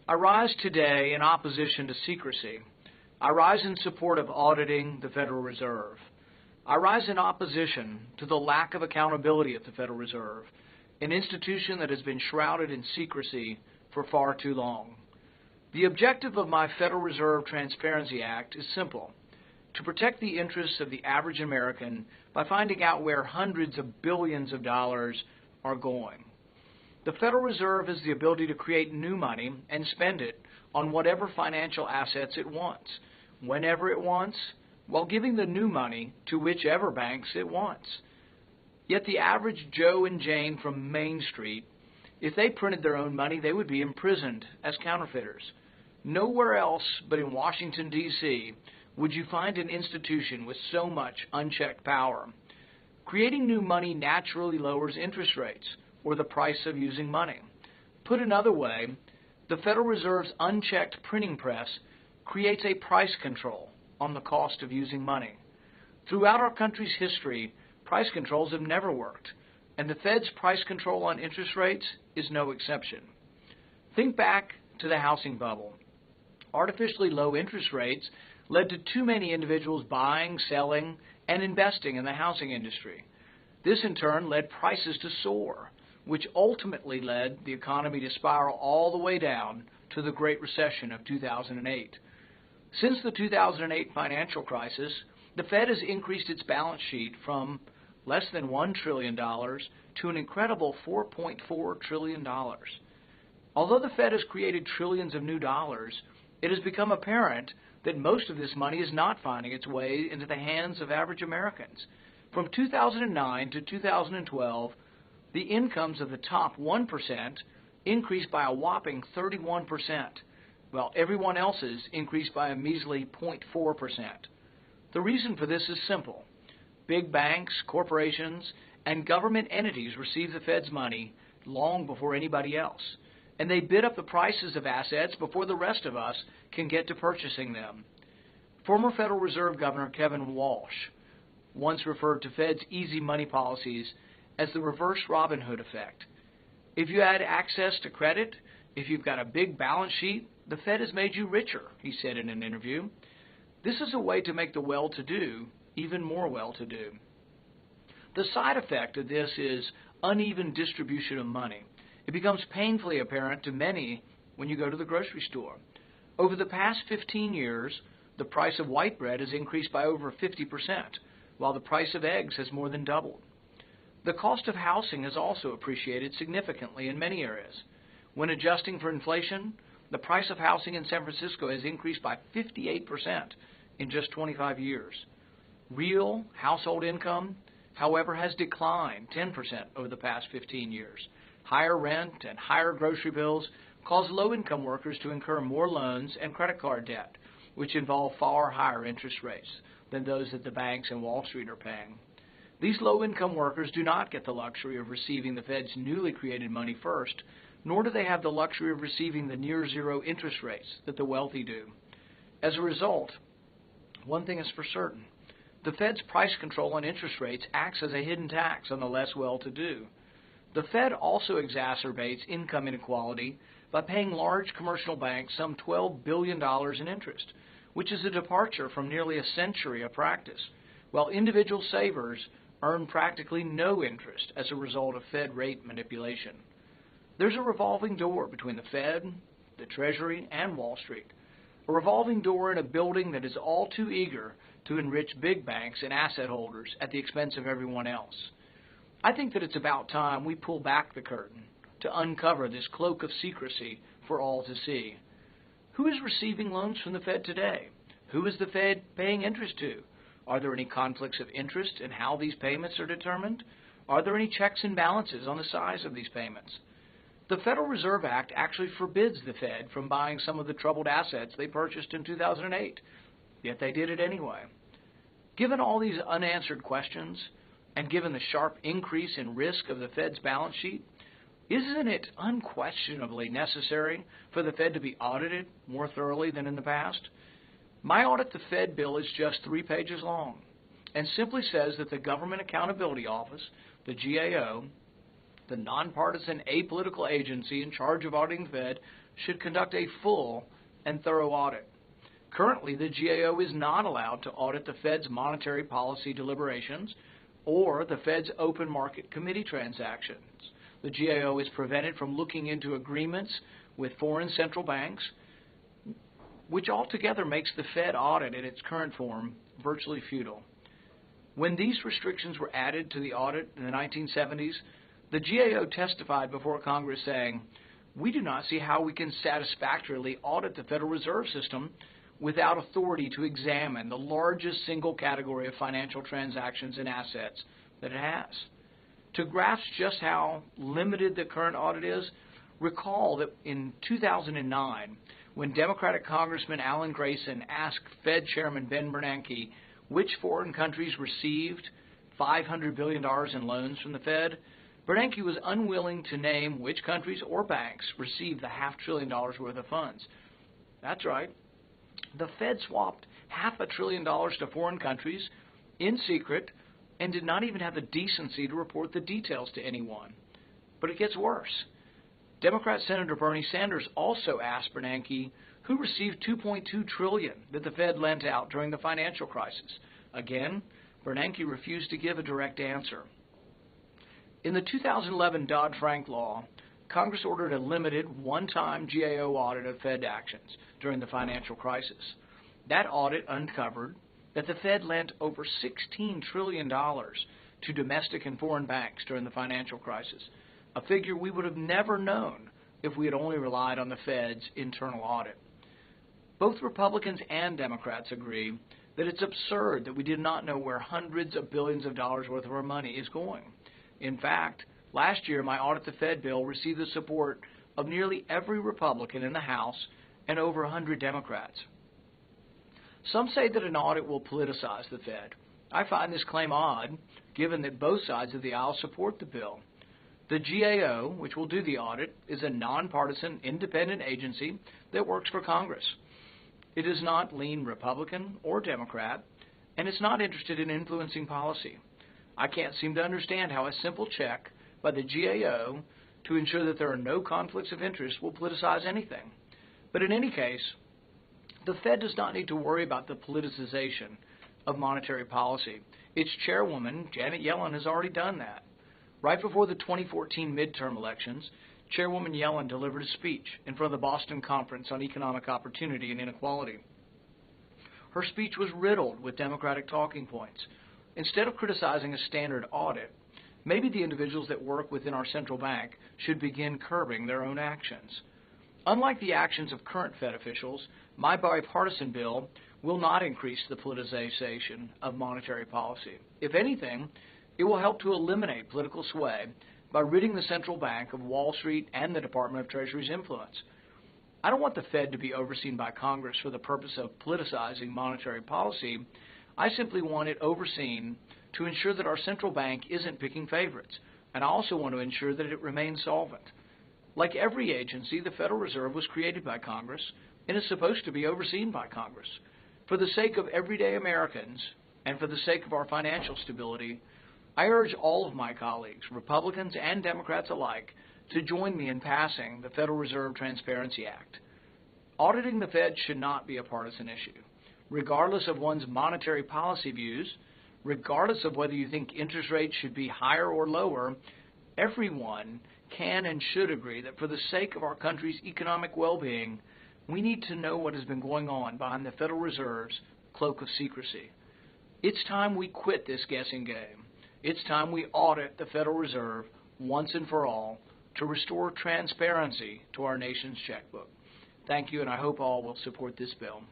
I rise today in opposition to secrecy. I rise in support of auditing the Federal Reserve. I rise in opposition to the lack of accountability at the Federal Reserve, an institution that has been shrouded in secrecy for far too long. The objective of my Federal Reserve Transparency Act is simple: to protect the interests of the average American by finding out where hundreds of billions of dollars are going. The Federal Reserve has the ability to create new money and spend it on whatever financial assets it wants, whenever it wants, while giving the new money to whichever banks it wants. Yet the average Joe and Jane from Main Street, if they printed their own money, they would be imprisoned as counterfeiters. Nowhere else but in Washington, D.C., would you find an institution with so much unchecked power. Creating new money naturally lowers interest rates, or the price of using money. Put another way, the Federal Reserve's unchecked printing press creates a price control on the cost of using money. Throughout our country's history, price controls have never worked, and the Fed's price control on interest rates is no exception. Think back to the housing bubble. Artificially low interest rates led to too many individuals buying, selling, and investing in the housing industry. This in turn led prices to soar, which ultimately led the economy to spiral all the way down to the Great Recession of 2008. Since the 2008 financial crisis, the Fed has increased its balance sheet from less than $1 trillion to an incredible $4.4 trillion. Although the Fed has created trillions of new dollars, it has become apparent that most of this money is not finding its way into the hands of average Americans. From 2009 to 2012, the incomes of the top 1% increased by a whopping 31%, while everyone else's increased by a measly 0.4%. The reason for this is simple. Big banks, corporations, and government entities receive the Fed's money long before anybody else, and they bid up the prices of assets before the rest of us can get to purchasing them. Former Federal Reserve Governor Kevin Walsh once referred to Fed's easy money policies as the reverse Robin Hood effect. If you had access to credit, if you've got a big balance sheet, the Fed has made you richer, he said in an interview. This is a way to make the well-to-do even more well-to-do. The side effect of this is uneven distribution of money. It becomes painfully apparent to many when you go to the grocery store. Over the past 15 years, the price of white bread has increased by over 50%, while the price of eggs has more than doubled. The cost of housing has also appreciated significantly in many areas. When adjusting for inflation, the price of housing in San Francisco has increased by 58% in just 25 years. Real household income, however, has declined 10% over the past 15 years. Higher rent and higher grocery bills cause low-income workers to incur more loans and credit card debt, which involve far higher interest rates than those that the banks and Wall Street are paying. These low-income workers do not get the luxury of receiving the Fed's newly created money first, nor do they have the luxury of receiving the near-zero interest rates that the wealthy do. As a result, one thing is for certain. The Fed's price control on interest rates acts as a hidden tax on the less well-to-do. The Fed also exacerbates income inequality by paying large commercial banks some $12 billion in interest, which is a departure from nearly a century of practice, while individual savers earn practically no interest as a result of Fed rate manipulation. There's a revolving door between the Fed, the Treasury, and Wall Street, a revolving door in a building that is all too eager to enrich big banks and asset holders at the expense of everyone else. I think that it's about time we pull back the curtain to uncover this cloak of secrecy for all to see. Who is receiving loans from the Fed today? Who is the Fed paying interest to? Are there any conflicts of interest in how these payments are determined? Are there any checks and balances on the size of these payments? The Federal Reserve Act actually forbids the Fed from buying some of the troubled assets they purchased in 2008, yet they did it anyway. Given all these unanswered questions, and given the sharp increase in risk of the Fed's balance sheet, isn't it unquestionably necessary for the Fed to be audited more thoroughly than in the past? My Audit the Fed bill is just 3 pages long and simply says that the Government Accountability Office, the GAO, the nonpartisan apolitical agency in charge of auditing the Fed, should conduct a full and thorough audit. Currently, the GAO is not allowed to audit the Fed's monetary policy deliberations or the Fed's open market committee transactions. The GAO is prevented from looking into agreements with foreign central banks, which altogether makes the Fed audit in its current form virtually futile. When these restrictions were added to the audit in the 1970s, the GAO testified before Congress saying, "We do not see how we can satisfactorily audit the Federal Reserve System without authority to examine the largest single category of financial transactions and assets that it has." To grasp just how limited the current audit is, recall that in 2009, when Democratic Congressman Alan Grayson asked Fed Chairman Ben Bernanke which foreign countries received $500 billion in loans from the Fed, Bernanke was unwilling to name which countries or banks received the $500 billion worth of funds. That's right. The Fed swapped $500 billion to foreign countries in secret and did not even have the decency to report the details to anyone. But it gets worse. Democrat Senator Bernie Sanders also asked Bernanke who received $2.2 trillion that the Fed lent out during the financial crisis. Again, Bernanke refused to give a direct answer. In the 2011 Dodd-Frank law, Congress ordered a limited, one-time GAO audit of Fed actions during the financial crisis. That audit uncovered that the Fed lent over $16 trillion to domestic and foreign banks during the financial crisis, a figure we would have never known if we had only relied on the Fed's internal audit. Both Republicans and Democrats agree that it's absurd that we did not know where hundreds of billions of dollars worth of our money is going. In fact, last year my Audit the Fed bill received the support of nearly every Republican in the House and over 100 Democrats. Some say that an audit will politicize the Fed. I find this claim odd, given that both sides of the aisle support the bill. The GAO, which will do the audit, is a nonpartisan, independent agency that works for Congress. It does not lean Republican or Democrat, and it's not interested in influencing policy. I can't seem to understand how a simple check by the GAO to ensure that there are no conflicts of interest will politicize anything. But in any case, the Fed does not need to worry about the politicization of monetary policy. Its chairwoman, Janet Yellen, has already done that. Right before the 2014 midterm elections, Chairwoman Yellen delivered a speech in front of the Boston Conference on Economic Opportunity and Inequality. Her speech was riddled with Democratic talking points. Instead of criticizing a standard audit, maybe the individuals that work within our central bank should begin curbing their own actions. Unlike the actions of current Fed officials, my bipartisan bill will not increase the politicization of monetary policy. If anything, it will help to eliminate political sway by ridding the central bank of Wall Street and the Department of Treasury's influence. I don't want the Fed to be overseen by Congress for the purpose of politicizing monetary policy. I simply want it overseen to ensure that our central bank isn't picking favorites, and I also want to ensure that it remains solvent. Like every agency, the Federal Reserve was created by Congress and is supposed to be overseen by Congress. For the sake of everyday Americans and for the sake of our financial stability, I urge all of my colleagues, Republicans and Democrats alike, to join me in passing the Federal Reserve Transparency Act. Auditing the Fed should not be a partisan issue. Regardless of one's monetary policy views, regardless of whether you think interest rates should be higher or lower, everyone can and should agree that for the sake of our country's economic well-being, we need to know what has been going on behind the Federal Reserve's cloak of secrecy. It's time we quit this guessing game. It's time we audit the Federal Reserve once and for all to restore transparency to our nation's checkbook. Thank you, and I hope all will support this bill.